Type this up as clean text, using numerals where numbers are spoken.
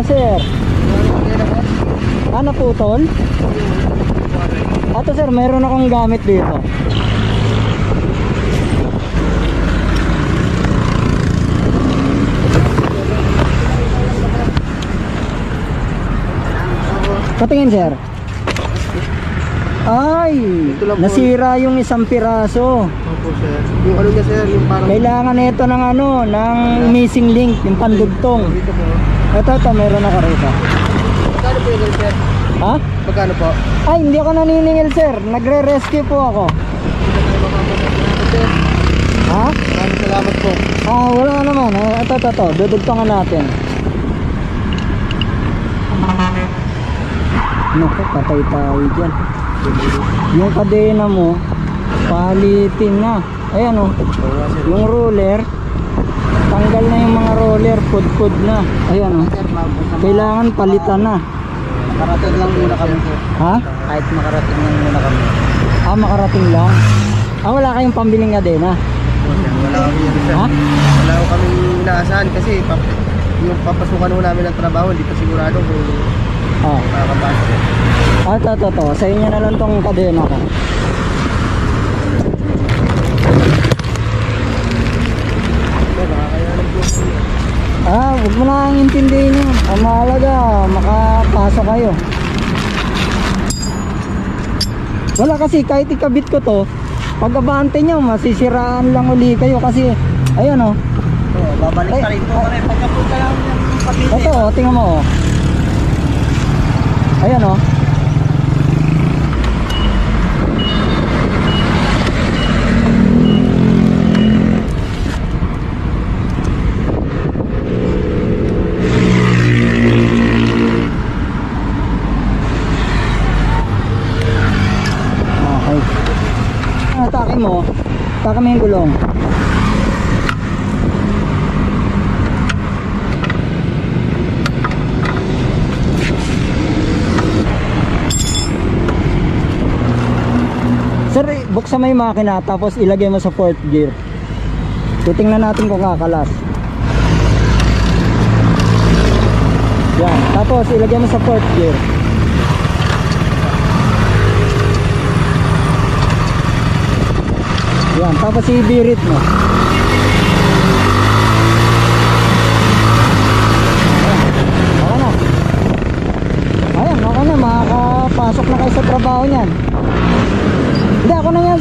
sir. Ah, naputol? Ato sir, meron akong gamit dito. Patingin sir. Ay, nasira yung isang piraso. Opo sir. Yung ano niya sir, yung parang... Kailangan nito ng ano, ng missing link, yung pandugtong. Dito po. Ito, meron ako rito. Magkano po yun sir? Ha? Magkano po? Ay, hindi ako naniningil sir. Nagre-rescue po ako. Sir, Ha? maraming salamat po. Ah, wala naman. Ito. Dudugtungan natin. Naku, patay tayo dyan. Yung kadena mo, palitin na. Ayan o. Yung roller, tanggal na yung mga roller, pud na. Ayan o. Kailangan palitan na. Makarating lang muna kami sir. Ha? Kahit makarating lang muna kami. Ah, makarating lang. Ah, wala kayong pambiling kadena? Wala kami yan sir. Ha? Wala ko kami inaasahan kasi yung papasukan ho namin ng trabaho, hindi pa sigurado kung Ah. makakapasok. Ah, ito. Sa inyo na lang tong kadena ko. Makakayanan po. Ah, huwag mo na ang intindihin yun. Ang mahalaga, makapasok kayo. Wala kasi, kahit ikabit ko to, pag abante nyo, masisiraan lang uli kayo kasi, ayan o. Babalik pa rin po kami. Pagkapunta lang yung pamilya. Ito o, tingnan mo o. Ayan o. Okay. Atake mo. Atake mo yung gulong. Sir, buksan mo yung makina tapos ilagay mo sa fourth gear. Titingnan natin kung kakalas. Yan, tapos ilagay mo sa fourth gear. Yan, tapos ibirit mo. Ayan, okay na, makakapasok na kayo sa trabaho niyan. Hindi, ako na yan sir.